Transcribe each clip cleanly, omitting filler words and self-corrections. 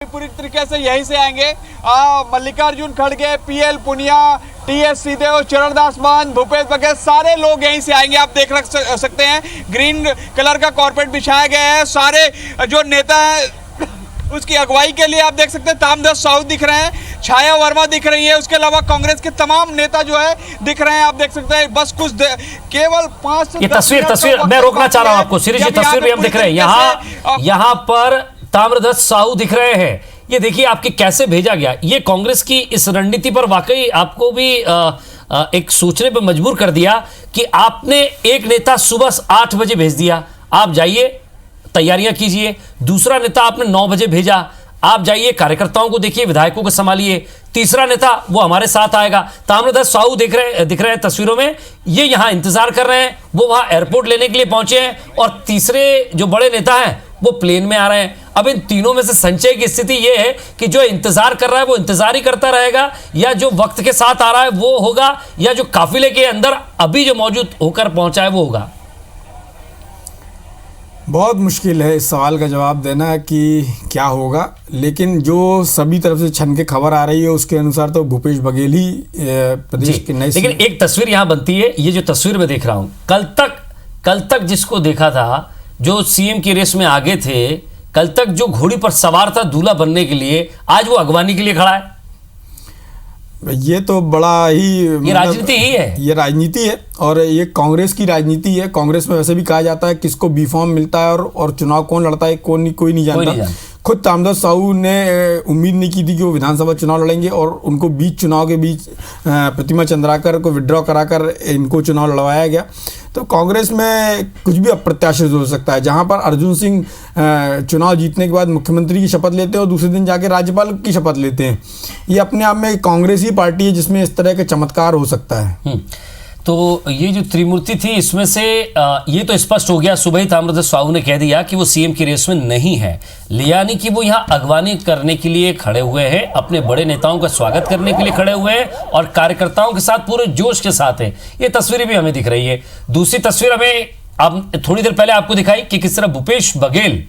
पूरी तरीके से यहीं से आएंगे। मल्लिकार्जुन खड़गे, पीएल पुनिया, टीएस सिंहदेव, चरणदास मान, भूपेश बघेल, सारे लोग यहीं से आएंगे। आप देख सकते हैं ग्रीन कलर का कारपेट बिछाया गया है। सारे जो नेता हैं उसकी अगुवाई के लिए आप देख सकते हैं तामदास साहू दिख रहे हैं, छाया वर्मा दिख रही है, उसके अलावा कांग्रेस के तमाम नेता जो है दिख रहे हैं। आप देख सकते हैं बस कुछ केवल 5 ये तस्वीर मैं रोकना चाह रहा हूं आपको। सीरीज ये तस्वीर भी हम दिख रहे हैं, यहाँ पर ताम्रध्वज साहू दिख रहे हैं। ये देखिए आपके कैसे भेजा गया। ये कांग्रेस की इस रणनीति पर वाकई आपको भी एक सोचने पर मजबूर कर दिया कि आपने एक नेता सुबह 8 बजे भेज दिया, आप जाइए तैयारियां कीजिए। दूसरा नेता आपने 9 बजे भेजा, आप जाइए कार्यकर्ताओं को देखिए, विधायकों को संभालिए। तीसरा नेता वो हमारे साथ आएगा। ताम्रध्वज साहू दिख रहे हैं तस्वीरों में, ये यहां इंतजार कर रहे हैं, वो वहां एयरपोर्ट लेने के लिए पहुंचे हैं। और तीसरे जो बड़े नेता हैं वो प्लेन में आ रहे हैं। अब इन तीनों में से संचय की स्थिति यह है कि जो इंतजार कर रहा है वो इंतजार ही करता रहेगा, या जो वक्त के साथ आ रहा है वो होगा, या जो काफिले के अंदर अभी जो मौजूद होकर पहुंचा है वो होगा। बहुत मुश्किल है इस सवाल का जवाब देना कि क्या होगा, लेकिन जो सभी तरफ से छन के खबर आ रही है उसके अनुसार तो भूपेश बघेल ही प्रदेश के नए। लेकिन एक तस्वीर यहां बनती है, ये जो तस्वीर मैं देख रहा हूं, कल तक जिसको देखा था, जो सीएम की रेस में आगे थे, कल तक जो घोड़ी पर सवार था दूल्हा बनने के लिए, आज वो अगवानी के लिए खड़ा है। ये तो बड़ा ही ये राजनीति ही है, ये राजनीति है और ये कांग्रेस की राजनीति है। कांग्रेस में वैसे भी कहा जाता है किसको बी फॉर्म मिलता है और चुनाव कौन लड़ता है कोई नहीं जानता। खुद तामदास साहू ने उम्मीद नहीं की थी कि वो विधानसभा चुनाव लड़ेंगे और उनको बीच चुनाव के बीच प्रतिमा चंद्राकर को विड्रॉ कराकर इनको चुनाव लड़वाया गया। तो कांग्रेस में कुछ भी अप्रत्याशित हो सकता है। जहां पर अर्जुन सिंह चुनाव जीतने के बाद मुख्यमंत्री की शपथ लेते हैं और दूसरे दिन जाके राज्यपाल की शपथ लेते हैं, ये अपने आप में कांग्रेस ही पार्टी है जिसमें इस तरह के चमत्कार हो सकता है। तो ये जो त्रिमूर्ति थी इसमें से ये तो स्पष्ट हो गया, सुबह ही ताम्रध्वज साहू ने कह दिया कि वो सीएम की रेस में नहीं है, यानी कि वो यहाँ अगवानी करने के लिए खड़े हुए हैं, अपने बड़े नेताओं का स्वागत करने के लिए खड़े हुए हैं और कार्यकर्ताओं के साथ पूरे जोश के साथ हैं। ये तस्वीरें भी हमें दिख रही है। दूसरी तस्वीर हमें अब थोड़ी देर पहले आपको दिखाई कि किस तरह भूपेश बघेल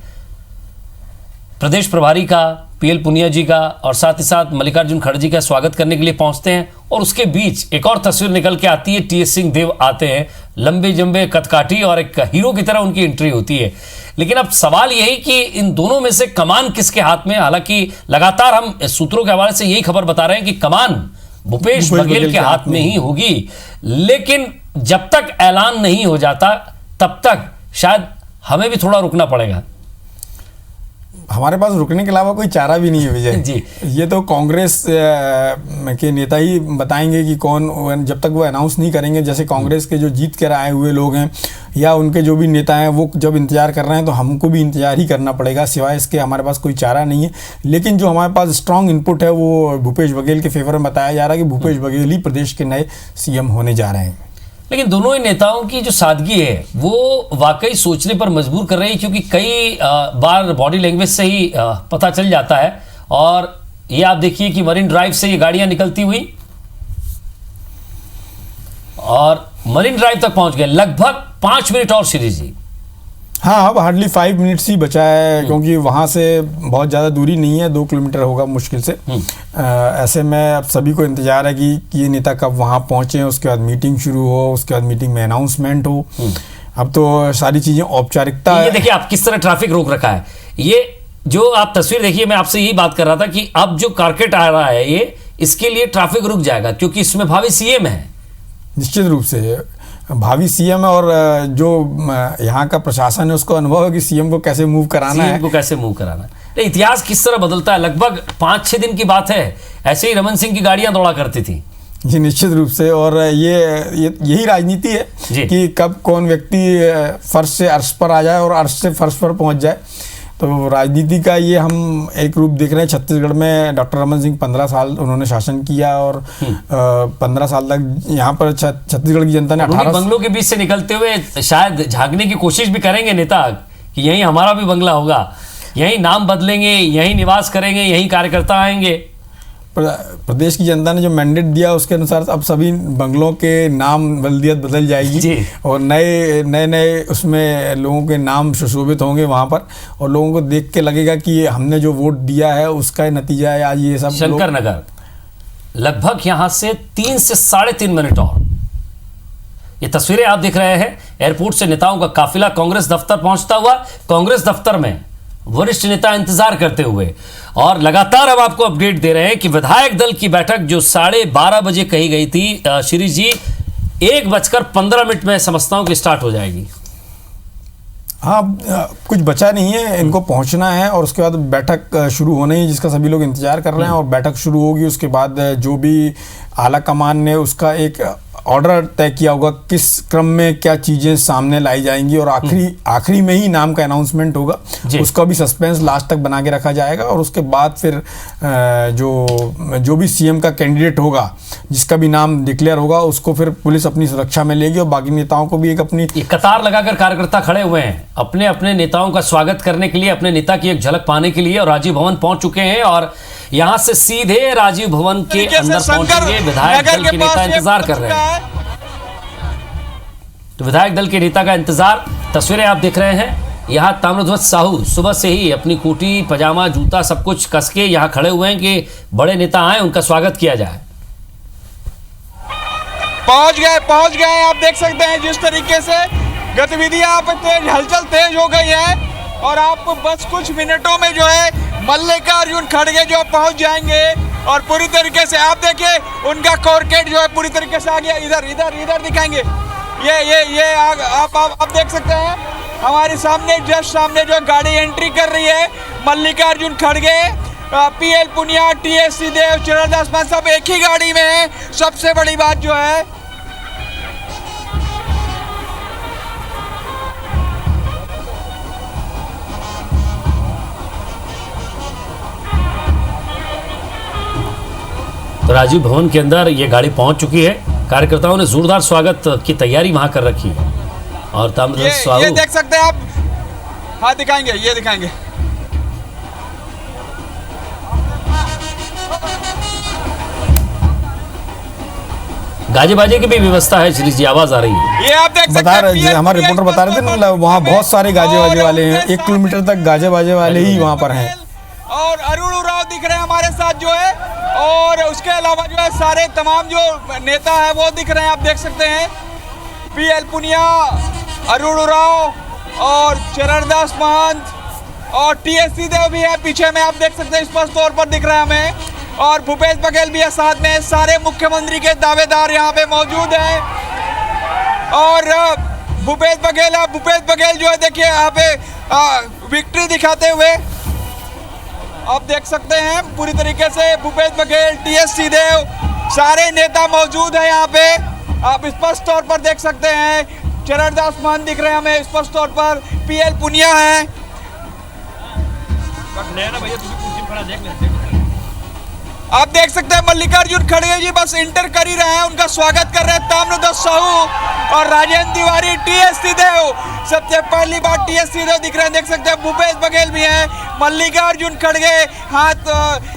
प्रदेश प्रभारी का, पीएल पुनिया जी का और साथ ही साथ मल्लिकार्जुन खड़गे का स्वागत करने के लिए पहुंचते हैं। और उसके बीच एक और तस्वीर निकल के आती है, टीएस सिंहदेव आते हैं, लंबे जंबे कदकाठी और एक हीरो की तरह उनकी एंट्री होती है। लेकिन अब सवाल यही कि इन दोनों में से कमान किसके हाथ में। हालांकि लगातार हम सूत्रों के हवाले से यही खबर बता रहे हैं कि कमान भूपेश बघेल के हाथ में ही होगी, लेकिन जब तक ऐलान नहीं हो जाता तब तक शायद हमें भी थोड़ा रुकना पड़ेगा। हमारे पास रुकने के अलावा कोई चारा भी नहीं है विजय जी। ये तो कांग्रेस के नेता ही बताएंगे कि कौन, जब तक वो अनाउंस नहीं करेंगे। जैसे कांग्रेस के जो जीत कर आए हुए लोग हैं या उनके जो भी नेता हैं वो जब इंतजार कर रहे हैं तो हमको भी इंतजार ही करना पड़ेगा, सिवाय इसके हमारे पास कोई चारा नहीं है। लेकिन जो हमारे पास स्ट्रांग इनपुट है वो भूपेश बघेल के फेवर में बताया जा रहा है कि भूपेश बघेल ही प्रदेश के नए सीएम होने जा रहे हैं। लेकिन दोनों ही नेताओं की जो सादगी है वो वाकई सोचने पर मजबूर कर रही है, क्योंकि कई बार बॉडी लैंग्वेज से ही पता चल जाता है। और ये आप देखिए कि मरीन ड्राइव से ये गाड़ियां निकलती हुई और मरीन ड्राइव तक पहुंच गए। लगभग 5 मिनट और सीरीज जी। हाँ, अब हार्डली 5 मिनट्स ही बचा है, क्योंकि वहाँ से बहुत ज़्यादा दूरी नहीं है, 2 किलोमीटर होगा मुश्किल से। ऐसे में अब सभी को इंतजार है कि ये नेता कब वहाँ पहुँचे, उसके बाद मीटिंग शुरू हो, उसके बाद मीटिंग में अनाउंसमेंट हो। अब तो सारी चीज़ें औपचारिकता। ये देखिए आप किस तरह ट्रैफिक रोक रखा है। ये जो आप तस्वीर देखिए, मैं आपसे यही बात कर रहा था कि अब जो कारकेट आ रहा है ये, इसके लिए ट्रैफिक रुक जाएगा, क्योंकि इसमें भावी सीएम है। निश्चित रूप से भावी सीएम है और जो यहाँ का प्रशासन है उसको अनुभव है कि सीएम को कैसे मूव कराना है, सीएम को कैसे मूव कराना है। इतिहास किस तरह बदलता है। लगभग 5-6 दिन की बात है, ऐसे ही रमन सिंह की गाड़ियां दौड़ा करती थी। जी निश्चित रूप से। और यही राजनीति है कि कब कौन व्यक्ति फर्श से अर्श पर आ जाए और अर्श से फर्श पर पहुंच जाए। तो राजनीति का ये हम एक रूप देख रहे हैं। छत्तीसगढ़ में डॉक्टर रमन सिंह 15 साल उन्होंने शासन किया और 15 साल तक यहाँ पर छत्तीसगढ़ की जनता ने 18 बंगलों के बीच से निकलते हुए शायद झांकने की कोशिश भी करेंगे नेता कि यहीं हमारा भी बंगला होगा, यहीं नाम बदलेंगे, यहीं निवास करेंगे, यहीं कार्यकर्ता आएंगे। प्रदेश की जनता ने जो मैंडेट दिया उसके अनुसार अब सभी बंगलों के नाम बल्दियत बदल जाएगी और नए नए उसमें लोगों के नाम सुशोभित होंगे वहाँ पर, और लोगों को देख के लगेगा कि हमने जो वोट दिया है उसका नतीजा है आज ये सब। शंकर नगर लगभग यहाँ से 3 से 3.5 मिनट और ये तस्वीरें आप देख रहे हैं। एयरपोर्ट से नेताओं का काफिला कांग्रेस दफ्तर पहुंचता हुआ, कांग्रेस दफ्तर में वरिष्ठ नेता इंतजार करते हुए, और लगातार हम आपको अपडेट दे रहे हैं कि विधायक दल की बैठक जो 12:30 बजे कही गई थी शिरीष जी, 1:15 में समझता हूं कि स्टार्ट हो जाएगी। हाँ, कुछ बचा नहीं है, इनको पहुंचना है और उसके बाद बैठक शुरू होनी है जिसका सभी लोग इंतजार कर रहे हैं। और बैठक शुरू होगी उसके बाद जो भी आला कमान ने उसका एक ऑर्डर तय किया होगा किस क्रम में क्या चीजें सामने लाई जाएंगी और आखिरी में ही नाम का अनाउंसमेंट होगा, उसका भी सस्पेंस लास्ट तक बना के रखा जाएगा। और उसके बाद फिर जो भी सीएम का कैंडिडेट होगा, जिसका भी नाम डिक्लेयर होगा, उसको फिर पुलिस अपनी सुरक्षा में लेगी और बाकी नेताओं को भी एक अपनी कतार लगाकर कार्यकर्ता खड़े हुए हैं अपने अपने नेताओं का स्वागत करने के लिए, अपने नेता की एक झलक पाने के लिए, और राजीव भवन पहुंच चुके हैं और यहां से सीधे राजीव भवन के अंदर पहुंचेंगे। विधायक दल के नेता इंतजार कर रहे हैं, तो विधायक दल के नेता का इंतजार। तस्वीरें आप देख रहे हैं, यहां ताम्रध्वज साहू सुबह से ही अपनी कोटी पजामा जूता सब कुछ कस के यहां खड़े हुए हैं कि बड़े नेता आए, उनका स्वागत किया जाए। पहुंच गए। आप देख सकते हैं जिस तरीके से गतिविधियां आप तेज, हलचल तेज हो गई है और आप बस कुछ मिनटों में जो है मल्लिकार्जुन खड़गे जो पहुंच जाएंगे और पूरी तरीके से आप देखिए उनका कॉर्केट जो है पूरी तरीके से आ गया। इधर दिखाएंगे, ये आप देख सकते हैं हमारे सामने, जस्ट सामने जो गाड़ी एंट्री कर रही है मल्लिकार्जुन खड़गे, पीएल पुनिया, टीएस सिंहदेव, चरणदास मान सब एक ही गाड़ी में है। सबसे बड़ी बात जो है तो राजीव भवन के अंदर ये गाड़ी पहुंच चुकी है, कार्यकर्ताओं ने जोरदार स्वागत की तैयारी वहां कर रखी है। और ये देख सकते हैं आप, हाँ दिखाएंगे, ये दिखाएंगे। गाजे बाजे की भी व्यवस्था है श्री जी, आवाज आ रही है। ये आप देख बता रहे, हमारे रिपोर्टर बता रहे थे ना, वहाँ बहुत सारे गाजे बाजे वाले हैं, 1 किलोमीटर तक गाजे बाजे वाले ही वहाँ पर हैं। और अरुण उरांव दिख रहे हैं हमारे साथ जो है, और उसके अलावा जो है सारे तमाम जो नेता है वो दिख रहे हैं, आप देख सकते हैं। पीएल पुनिया, अरुण उरांव और चरणदास महंत और टीएस सिंहदेव भी है पीछे में, आप देख सकते हैं, स्पष्ट तौर पर दिख रहा है हमें। और भूपेश बघेल भी है साथ में, सारे मुख्यमंत्री के दावेदार यहाँ पे मौजूद हैं। और भूपेश बघेल जो है देखिए यहाँ पे विक्ट्री दिखाते हुए आप देख सकते हैं पूरी तरीके से भूपेश बघेल, टीएस सिंहदेव, सारे नेता मौजूद हैं यहाँ पे, आप स्पष्ट तौर पर देख सकते हैं। चरणदास महंत दिख रहे हैं हमें स्पष्ट तौर पर, पीएल पुनिया है। आप देख सकते हैं मल्लिकार्जुन खड़गे जी बस इंटर कर ही रहे हैं, उनका स्वागत कर रहे हैं ताम्रध्वज साहू और राजेंद्र तिवारी, टीएस सिंहदेव, सबसे पहली बार टीएस सिंहदेव दिख रहे हैं, देख सकते हैं भूपेश बघेल भी हैं। मल्लिकार्जुन खड़गे हाथ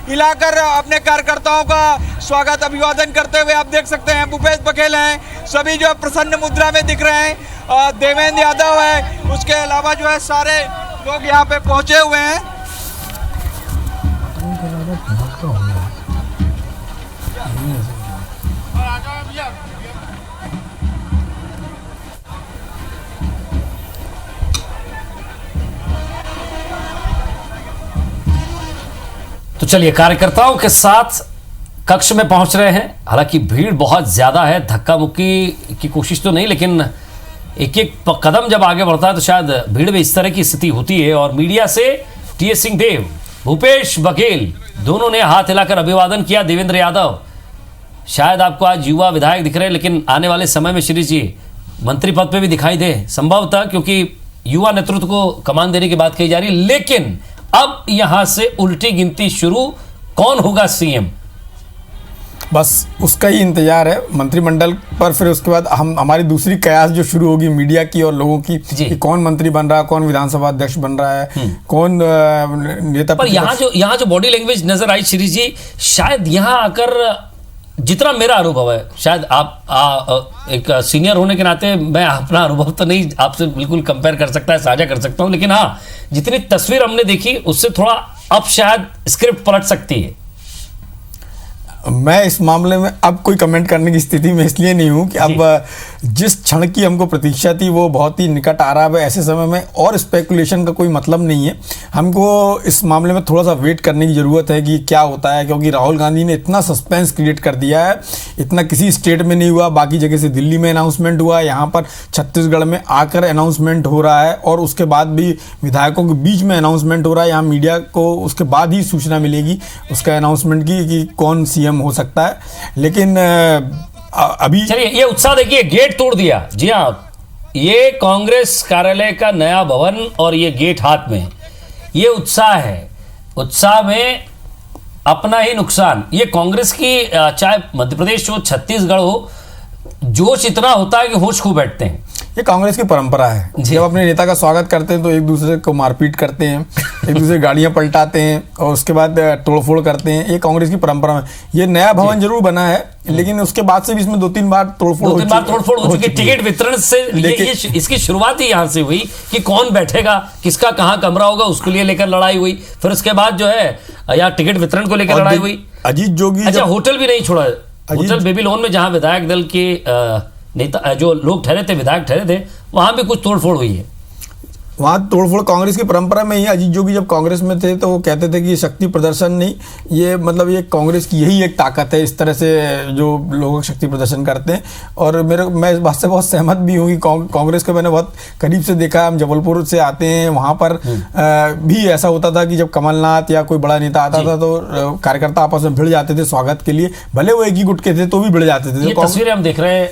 हिलाकर अपने कार्यकर्ताओं का स्वागत अभिवादन करते हुए आप देख सकते हैं। भूपेश बघेल हैं, सभी जो प्रसन्न मुद्रा में दिख रहे हैं। देवेंद्र यादव है, उसके अलावा जो है सारे लोग यहाँ पे पहुंचे हुए हैं। तो चलिए कार्यकर्ताओं के साथ कक्ष में पहुंच रहे हैं। हालांकि भीड़ बहुत ज्यादा है, धक्का मुक्की की कोशिश तो नहीं, लेकिन एक एक कदम जब आगे बढ़ता है तो शायद भीड़ में इस तरह की स्थिति होती है। और मीडिया से टीएस सिंहदेव, भूपेश बघेल दोनों ने हाथ हिलाकर अभिवादन किया। देवेंद्र यादव, शायद आपको आज युवा विधायक दिख रहे हैं, लेकिन आने वाले समय में श्री जी मंत्री पद पे भी दिखाई दे संभवतः, क्योंकि युवा नेतृत्व को कमान देने की बात कही जा रही है। लेकिन अब यहां से उल्टी गिनती शुरू, कौन होगा सीएम? बस उसका ही इंतजार है मंत्रिमंडल पर। फिर उसके बाद हमारी दूसरी कयास जो शुरू होगी मीडिया की और लोगों की कि कौन मंत्री बन रहा है, कौन विधानसभा अध्यक्ष बन रहा है, कौन नेता। पर यहाँ जो बॉडी लैंग्वेज नजर आई श्री जी, शायद यहाँ आकर जितना मेरा अनुभव है, शायद आप एक सीनियर होने के नाते मैं अपना अनुभव तो नहीं आपसे बिल्कुल कंपेयर कर सकता है, साझा कर सकता हूँ, लेकिन हाँ जितनी तस्वीर हमने देखी उससे थोड़ा अब शायद स्क्रिप्ट पलट सकती है। मैं इस मामले में अब कोई कमेंट करने की स्थिति में इसलिए नहीं हूं कि अब जिस क्षण की हमको प्रतीक्षा थी वो बहुत ही निकट आ रहा है। ऐसे समय में और स्पेकुलेशन का कोई मतलब नहीं है। हमको इस मामले में थोड़ा सा वेट करने की ज़रूरत है कि क्या होता है, क्योंकि राहुल गांधी ने इतना सस्पेंस क्रिएट कर दिया है। इतना किसी स्टेट में नहीं हुआ, बाकी जगह से दिल्ली में अनाउंसमेंट हुआ, यहाँ पर छत्तीसगढ़ में आकर अनाउंसमेंट हो रहा है और उसके बाद भी विधायकों के बीच में अनाउंसमेंट हो रहा है। यहाँ मीडिया को उसके बाद ही सूचना मिलेगी उसका अनाउंसमेंट की कि कौन सीएम हो सकता है। लेकिन अभी चलिए ये उत्साह देखिए, गेट तोड़ दिया। जी हाँ, ये कांग्रेस कार्यालय का नया भवन और ये गेट हाथ में, ये उत्साह है। उत्साह में अपना ही नुकसान। ये कांग्रेस की चाहे मध्य प्रदेश हो, छत्तीसगढ़ हो, जोश इतना होता है कि होश खो बैठते हैं। ये कांग्रेस की परंपरा है। जब अपने नेता का स्वागत करते हैं तो एक दूसरे को मारपीट करते हैं, एक दूसरे गाड़ियां पलटाते हैं और उसके बाद तोड़फोड़ करते हैं। ये कांग्रेस की परंपरा में। ये नया भवन जरूर बना है, लेकिन उसके बाद से भी इसमें 2-3 बार तोड़फोड़ हो चुकी। टिकट वितरण से इसकी शुरुआत ही यहाँ से हुई कि कौन बैठेगा, किसका कहाँ कमरा होगा, उसके लिए लेकर लड़ाई हुई। फिर उसके बाद जो है यहाँ टिकट वितरण को लेकर लड़ाई हुई। अजीत जोगी अच्छा, होटल भी नहीं छोड़ा, होटल बेबीलोन में जहाँ विधायक दल के नेता जो लोग ठहरे थे, विधायक ठहरे थे, वहां भी कुछ तोड़फोड़ हुई है। वहाँ तोड़फोड़ कांग्रेस की परंपरा में ही। अजीत जोगी जब कांग्रेस में थे तो वो कहते थे कि ये शक्ति प्रदर्शन नहीं, ये मतलब ये कांग्रेस की यही एक ताकत है, इस तरह से जो लोग शक्ति प्रदर्शन करते हैं। और मैं इस बात से बहुत सहमत भी हूँ कि कांग्रेस को मैंने बहुत करीब से देखा। हम जबलपुर से आते हैं, वहाँ पर भी ऐसा होता था कि जब कमलनाथ या कोई बड़ा नेता आता था तो कार्यकर्ता आपस में भिड़ जाते थे स्वागत के लिए, भले वो एक ही गुट के थे तो भी भिड़ जाते थे। ये तस्वीरें हम देख रहे हैं।